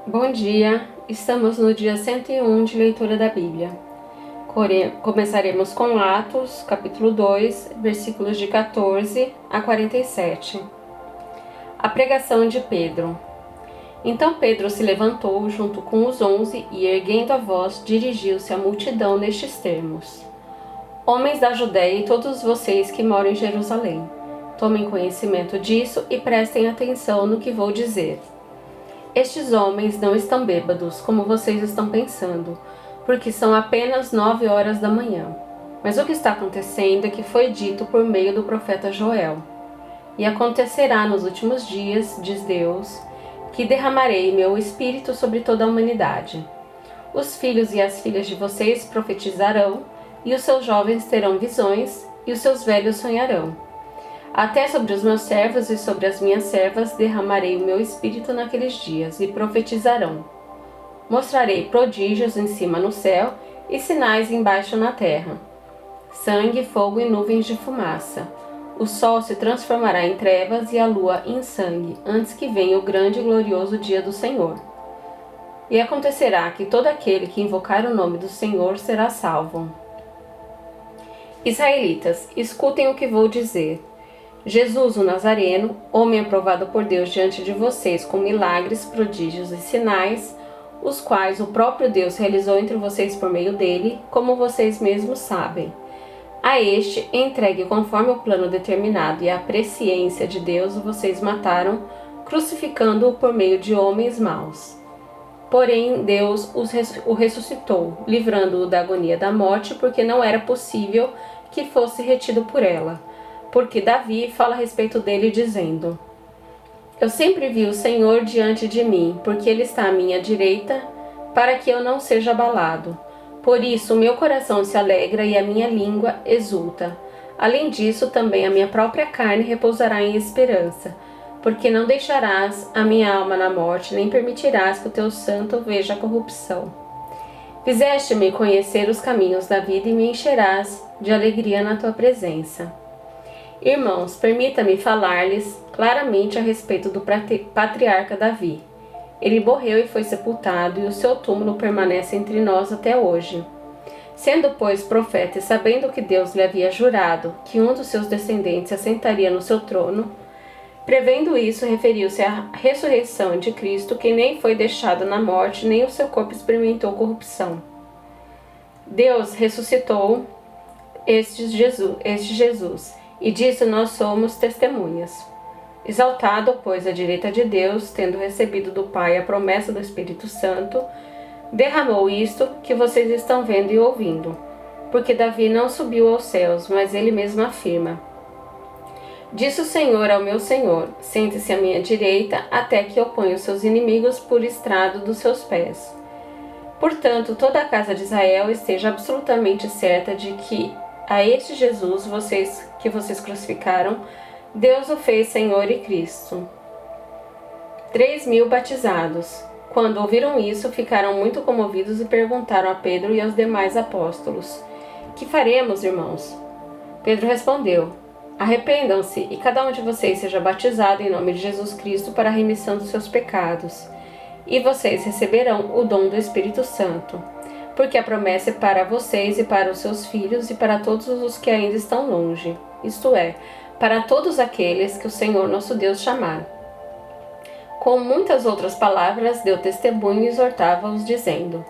Bom dia, estamos no dia 101 de leitura da Bíblia. Começaremos com Atos, capítulo 2, versículos de 14 a 47. A pregação de Pedro. Então Pedro se levantou junto com os 11 e, erguendo a voz, dirigiu-se à multidão nestes termos: Homens da Judéia e todos vocês que moram em Jerusalém, tomem conhecimento disso e prestem atenção no que vou dizer. Estes homens não estão bêbados, como vocês estão pensando, porque são apenas 9 horas da manhã. Mas o que está acontecendo é que foi dito por meio do profeta Joel. E acontecerá nos últimos dias, diz Deus, que derramarei meu espírito sobre toda a humanidade. Os filhos e as filhas de vocês profetizarão, e os seus jovens terão visões, e os seus velhos sonharão. Até sobre os meus servos e sobre as minhas servas derramarei o meu espírito naqueles dias, e profetizarão. Mostrarei prodígios em cima no céu e sinais embaixo na terra: sangue, fogo e nuvens de fumaça. O sol se transformará em trevas e a lua em sangue, antes que venha o grande e glorioso dia do Senhor. E acontecerá que todo aquele que invocar o nome do Senhor será salvo. Israelitas, escutem o que vou dizer. Jesus, o Nazareno, homem aprovado por Deus diante de vocês com milagres, prodígios e sinais, os quais o próprio Deus realizou entre vocês por meio dele, como vocês mesmos sabem. A este, entregue conforme o plano determinado e a presciência de Deus, vocês mataram, crucificando-o por meio de homens maus. Porém, Deus o ressuscitou, livrando-o da agonia da morte, porque não era possível que fosse retido por ela. Porque Davi fala a respeito dele dizendo: Eu sempre vi o Senhor diante de mim, porque ele está à minha direita, para que eu não seja abalado. Por isso o meu coração se alegra e a minha língua exulta. Além disso, também a minha própria carne repousará em esperança, porque não deixarás a minha alma na morte, nem permitirás que o teu santo veja a corrupção. Fizeste-me conhecer os caminhos da vida e me encherás de alegria na tua presença. Irmãos, permita-me falar-lhes claramente a respeito do patriarca Davi. Ele morreu e foi sepultado, e o seu túmulo permanece entre nós até hoje. Sendo, pois, profeta e sabendo que Deus lhe havia jurado que um dos seus descendentes assentaria no seu trono, prevendo isso, referiu-se à ressurreição de Cristo, que nem foi deixado na morte, nem o seu corpo experimentou corrupção. Deus ressuscitou este Jesus, e disso nós somos testemunhas. Exaltado, pois, à direita de Deus, tendo recebido do Pai a promessa do Espírito Santo, derramou isto que vocês estão vendo e ouvindo. Porque Davi não subiu aos céus, mas ele mesmo afirma: Disse o Senhor ao meu Senhor: Sente-se à minha direita, até que eu ponha os seus inimigos por estrado dos seus pés. Portanto, toda a casa de Israel esteja absolutamente certa de que a este Jesus que vocês crucificaram, Deus o fez Senhor e Cristo. 3.000 batizados. Quando ouviram isso, ficaram muito comovidos e perguntaram a Pedro e aos demais apóstolos: Que faremos, irmãos? Pedro respondeu: Arrependam-se e cada um de vocês seja batizado em nome de Jesus Cristo para a remissão dos seus pecados, e vocês receberão o dom do Espírito Santo. Porque a promessa é para vocês e para os seus filhos e para todos os que ainda estão longe, isto é, para todos aqueles que o Senhor nosso Deus chamar. Com muitas outras palavras, deu testemunho e exortava-os, dizendo: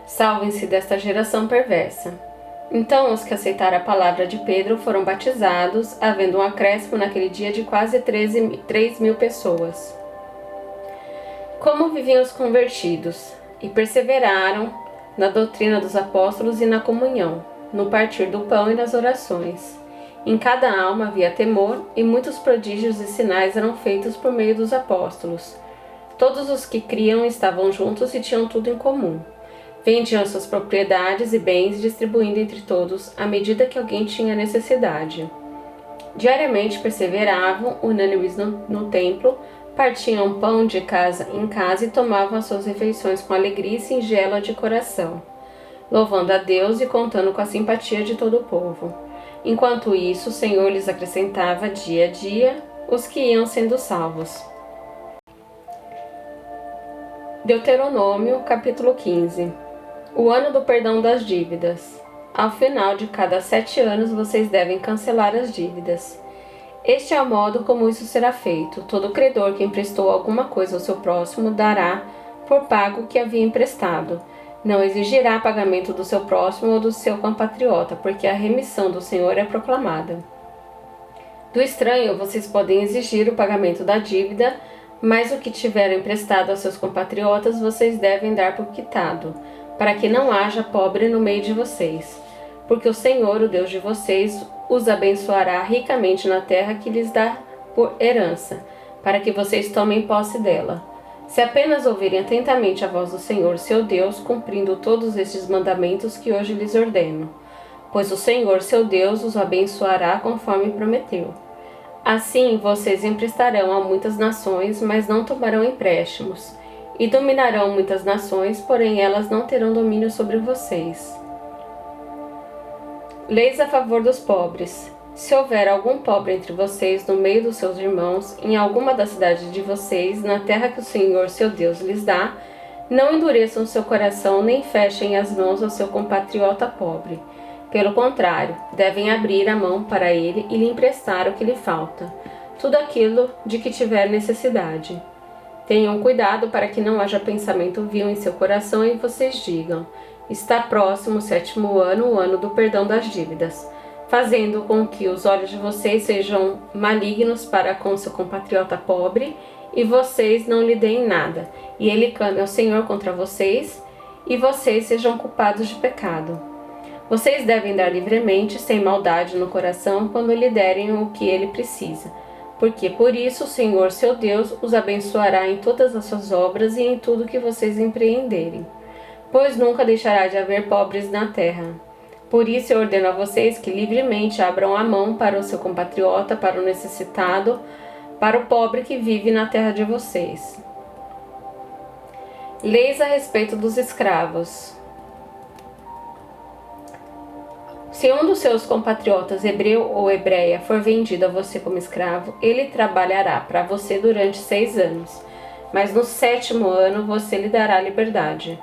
Salvem-se desta geração perversa. Então os que aceitaram a palavra de Pedro foram batizados, havendo um acréscimo naquele dia de quase 3.000 pessoas. Como viviam os convertidos? E perseveraram na doutrina dos apóstolos e na comunhão, no partir do pão e nas orações. Em cada alma havia temor, e muitos prodígios e sinais eram feitos por meio dos apóstolos. Todos os que criam estavam juntos e tinham tudo em comum. Vendiam suas propriedades e bens, distribuindo entre todos, à medida que alguém tinha necessidade. Diariamente perseveravam, unânimes no templo, partiam pão de casa em casa e tomavam as suas refeições com alegria e singela de coração, louvando a Deus e contando com a simpatia de todo o povo. Enquanto isso, o Senhor lhes acrescentava dia a dia os que iam sendo salvos. Deuteronômio, capítulo 15. O ano do perdão das dívidas. Ao final de cada 7 anos, vocês devem cancelar as dívidas. Este é o modo como isso será feito. Todo credor que emprestou alguma coisa ao seu próximo dará por pago o que havia emprestado. Não exigirá pagamento do seu próximo ou do seu compatriota, porque a remissão do Senhor é proclamada. Do estranho, vocês podem exigir o pagamento da dívida, mas o que tiveram emprestado aos seus compatriotas vocês devem dar por quitado, para que não haja pobre no meio de vocês. Porque o Senhor, o Deus de vocês, os abençoará ricamente na terra que lhes dá por herança, para que vocês tomem posse dela. Se apenas ouvirem atentamente a voz do Senhor, seu Deus, cumprindo todos estes mandamentos que hoje lhes ordeno, pois o Senhor, seu Deus, os abençoará conforme prometeu. Assim, vocês emprestarão a muitas nações, mas não tomarão empréstimos, e dominarão muitas nações, porém elas não terão domínio sobre vocês. Leis a favor dos pobres. Se houver algum pobre entre vocês no meio dos seus irmãos, em alguma das cidades de vocês, na terra que o Senhor, seu Deus, lhes dá, não endureçam seu coração nem fechem as mãos ao seu compatriota pobre. Pelo contrário, devem abrir a mão para ele e lhe emprestar o que lhe falta, tudo aquilo de que tiver necessidade. Tenham cuidado para que não haja pensamento vil em seu coração e vocês digam: está próximo o 7º ano, o ano do perdão das dívidas, fazendo com que os olhos de vocês sejam malignos para com seu compatriota pobre e vocês não lhe deem nada, e ele clame ao Senhor contra vocês e vocês sejam culpados de pecado. Vocês devem dar livremente, sem maldade no coração, quando lhe derem o que ele precisa, porque por isso o Senhor, seu Deus, os abençoará em todas as suas obras e em tudo que vocês empreenderem, pois nunca deixará de haver pobres na terra. Por isso eu ordeno a vocês que livremente abram a mão para o seu compatriota, para o necessitado, para o pobre que vive na terra de vocês. Leis a respeito dos escravos. Se um dos seus compatriotas, hebreu ou hebreia, for vendido a você como escravo, ele trabalhará para você durante 6 anos, mas no 7º ano você lhe dará liberdade.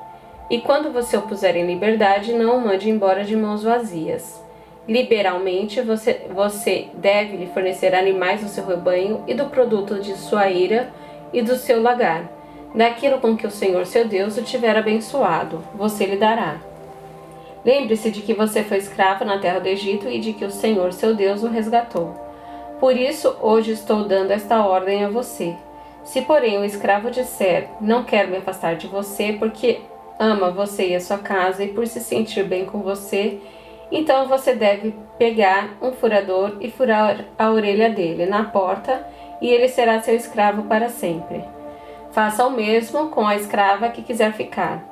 E quando você o puser em liberdade, não o mande embora de mãos vazias. Liberalmente, você deve lhe fornecer animais do seu rebanho e do produto de sua ira e do seu lagar. Daquilo com que o Senhor, seu Deus, o tiver abençoado, você lhe dará. Lembre-se de que você foi escravo na terra do Egito e de que o Senhor, seu Deus, o resgatou. Por isso, hoje estou dando esta ordem a você. Se, porém, o escravo disser: não quero me afastar de você, porque ama você e a sua casa e por se sentir bem com você, então você deve pegar um furador e furar a orelha dele na porta, e ele será seu escravo para sempre. Faça o mesmo com a escrava que quiser ficar.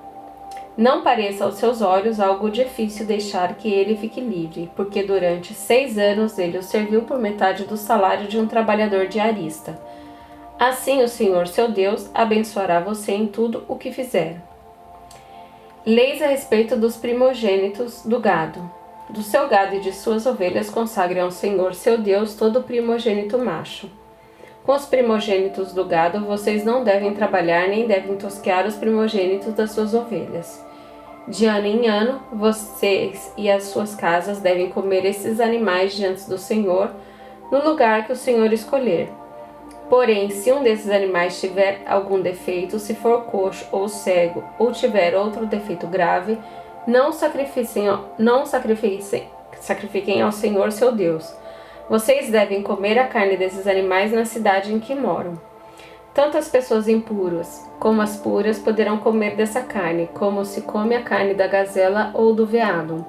Não pareça aos seus olhos algo difícil deixar que ele fique livre, porque durante 6 anos ele o serviu por metade do salário de um trabalhador diarista. Assim o Senhor, seu Deus, abençoará você em tudo o que fizer. Leis a respeito dos primogênitos do gado. Do seu gado e de suas ovelhas consagrem ao Senhor, seu Deus, todo primogênito macho. Com os primogênitos do gado, vocês não devem trabalhar nem devem tosquear os primogênitos das suas ovelhas. De ano em ano, vocês e as suas casas devem comer esses animais diante do Senhor, no lugar que o Senhor escolher. Porém, se um desses animais tiver algum defeito, se for coxo ou cego, ou tiver outro defeito grave, não sacrifiquem ao Senhor, seu Deus. Vocês devem comer a carne desses animais na cidade em que moram. Tanto as pessoas impuras como as puras poderão comer dessa carne, como se come a carne da gazela ou do veado.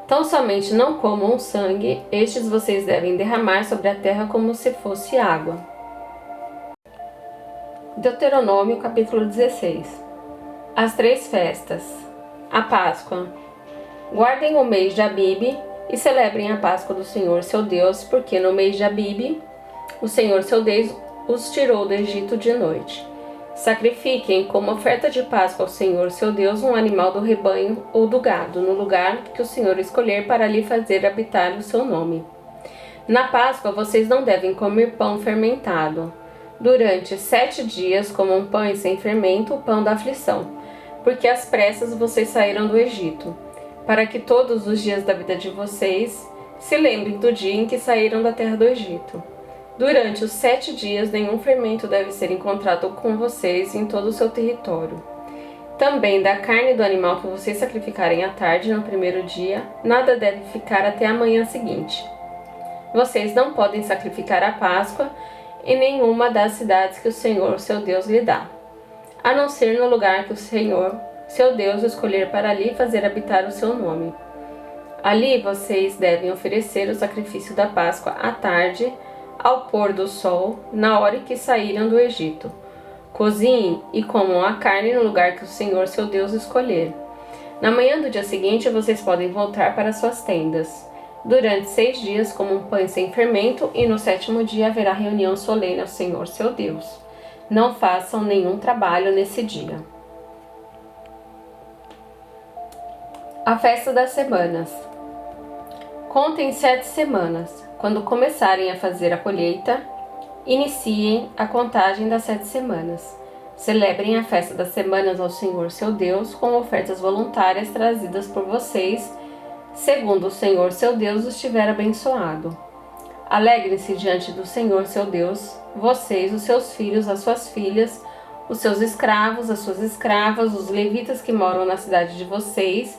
Tão somente não comam sangue, estes vocês devem derramar sobre a terra como se fosse água. Deuteronômio, capítulo 16. As 3 festas. A Páscoa. Guardem o mês de Abibe e celebrem a Páscoa do Senhor, seu Deus, porque no mês de Abibe, o Senhor, seu Deus, os tirou do Egito de noite. Sacrifiquem como oferta de Páscoa ao Senhor, seu Deus, um animal do rebanho ou do gado, no lugar que o Senhor escolher para lhe fazer habitar o seu nome. Na Páscoa, vocês não devem comer pão fermentado. Durante 7 dias comam pães sem fermento, o pão da aflição, porque às pressas vocês saíram do Egito, para que todos os dias da vida de vocês se lembrem do dia em que saíram da terra do Egito. Durante os 7 dias nenhum fermento deve ser encontrado com vocês em todo o seu território. Também da carne do animal que vocês sacrificarem à tarde no primeiro dia, nada deve ficar até a manhã seguinte. Vocês não podem sacrificar a Páscoa em nenhuma das cidades que o Senhor, seu Deus, lhe dá, a não ser no lugar que o Senhor, seu Deus, escolher para ali fazer habitar o seu nome. Ali vocês devem oferecer o sacrifício da Páscoa à tarde, ao pôr do sol, na hora em que saíram do Egito. Cozinhem e comam a carne no lugar que o Senhor, seu Deus, escolher. Na manhã do dia seguinte, vocês podem voltar para suas tendas. Durante 6 dias comam pães sem fermento, e no 7º dia haverá reunião solene ao Senhor, seu Deus. Não façam nenhum trabalho nesse dia. A festa das semanas. Contem 7 semanas. Quando começarem a fazer a colheita, iniciem a contagem das 7 semanas. Celebrem a festa das semanas ao Senhor, seu Deus, com ofertas voluntárias trazidas por vocês, segundo o Senhor, seu Deus, os tiver abençoado. Alegrem-se diante do Senhor, seu Deus, vocês, os seus filhos, as suas filhas, os seus escravos, as suas escravas, os levitas que moram na cidade de vocês,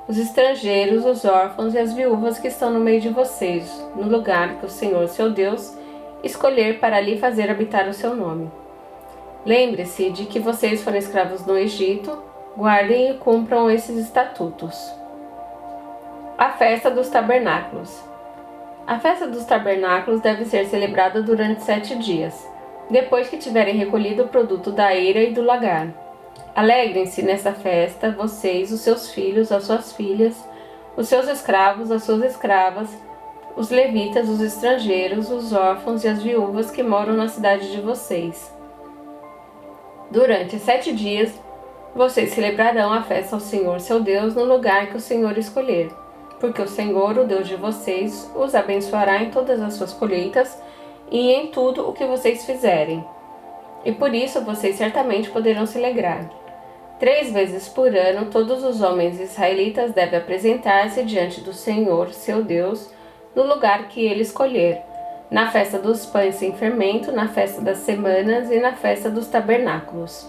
os estrangeiros, os órfãos e as viúvas que estão no meio de vocês, no lugar que o Senhor, seu Deus, escolher para ali fazer habitar o seu nome. Lembre-se de que vocês foram escravos no Egito, guardem e cumpram esses estatutos. A festa dos tabernáculos. A festa dos tabernáculos deve ser celebrada durante 7 dias, depois que tiverem recolhido o produto da eira e do lagar. Alegrem-se nessa festa, vocês, os seus filhos, as suas filhas, os seus escravos, as suas escravas, os levitas, os estrangeiros, os órfãos e as viúvas que moram na cidade de vocês. Durante 7 dias, vocês celebrarão a festa ao Senhor, seu Deus, no lugar que o Senhor escolher, porque o Senhor, o Deus de vocês, os abençoará em todas as suas colheitas e em tudo o que vocês fizerem. E por isso vocês certamente poderão se alegrar. 3 vezes por ano, todos os homens israelitas devem apresentar-se diante do Senhor, seu Deus, no lugar que ele escolher, na festa dos pães sem fermento, na festa das semanas e na festa dos tabernáculos.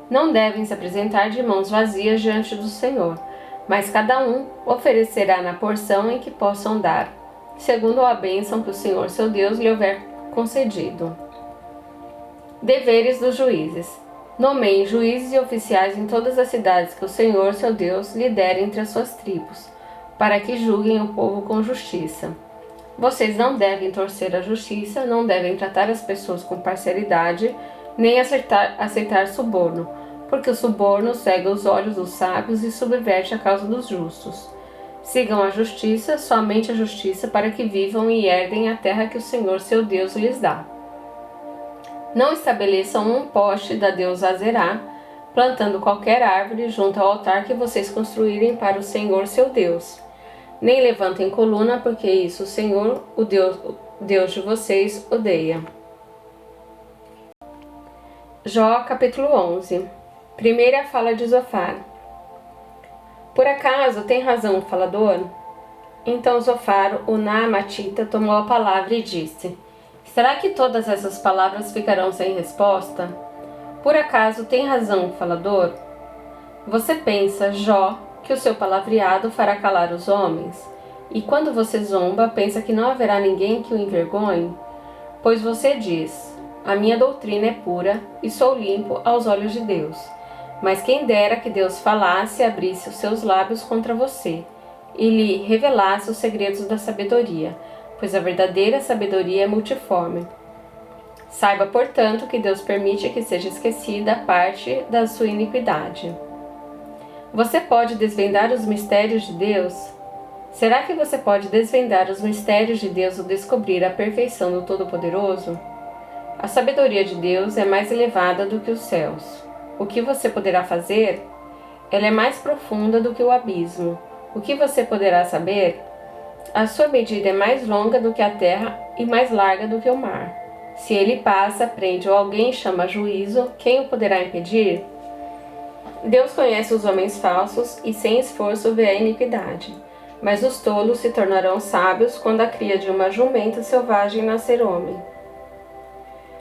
Não devem se apresentar de mãos vazias diante do Senhor, mas cada um oferecerá na porção em que possam dar, segundo a bênção que o Senhor, seu Deus, lhe houver concedido. Deveres dos juízes. Nomeiem juízes e oficiais em todas as cidades que o Senhor, seu Deus, lhe der entre as suas tribos, para que julguem o povo com justiça. Vocês não devem torcer a justiça, não devem tratar as pessoas com parcialidade, nem aceitar suborno, porque o suborno cega os olhos dos sábios e subverte a causa dos justos. Sigam a justiça, somente a justiça, para que vivam e herdem a terra que o Senhor, seu Deus, lhes dá. Não estabeleçam um poste da deusa Azerá, plantando qualquer árvore junto ao altar que vocês construírem para o Senhor, seu Deus. Nem levantem coluna, porque isso o Senhor, o Deus de vocês, odeia. Jó, capítulo 11. Primeira fala de Zofar. Por acaso tem razão o falador? Então Zofar, o Naamatita, tomou a palavra e disse: Será que todas essas palavras ficarão sem resposta? Por acaso tem razão o falador? Você pensa, Jó, que o seu palavreado fará calar os homens? E quando você zomba, pensa que não haverá ninguém que o envergonhe? Pois você diz: a minha doutrina é pura e sou limpo aos olhos de Deus. Mas quem dera que Deus falasse e abrisse os seus lábios contra você, e lhe revelasse os segredos da sabedoria, pois a verdadeira sabedoria é multiforme. Saiba, portanto, que Deus permite que seja esquecida a parte da sua iniquidade. Você pode desvendar os mistérios de Deus? Será que você pode desvendar os mistérios de Deus ou descobrir a perfeição do Todo-Poderoso? A sabedoria de Deus é mais elevada do que os céus. O que você poderá fazer? Ela é mais profunda do que o abismo. O que você poderá saber? A sua medida é mais longa do que a terra e mais larga do que o mar. Se ele passa, prende ou alguém chama a juízo, quem o poderá impedir? Deus conhece os homens falsos e sem esforço vê a iniquidade. Mas os tolos se tornarão sábios quando a cria de uma jumenta selvagem nascer homem.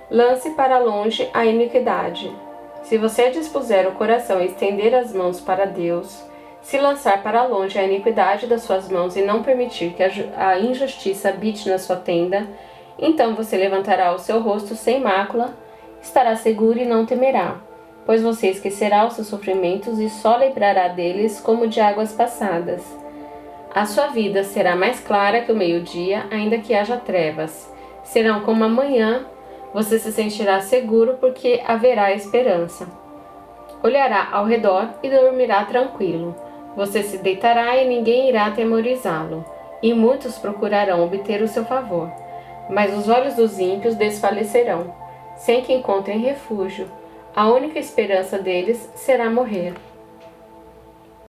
Lance para longe a iniquidade. Se você dispuser o coração e estender as mãos para Deus, se lançar para longe a iniquidade das suas mãos e não permitir que a injustiça habite na sua tenda, então você levantará o seu rosto sem mácula, estará seguro e não temerá, pois você esquecerá os seus sofrimentos e só lembrará deles como de águas passadas. A sua vida será mais clara que o meio-dia, ainda que haja trevas. Serão como a manhã, você se sentirá seguro porque haverá esperança. Olhará ao redor e dormirá tranquilo. Você se deitará e ninguém irá atemorizá-lo, e muitos procurarão obter o seu favor. Mas os olhos dos ímpios desfalecerão, sem que encontrem refúgio. A única esperança deles será morrer.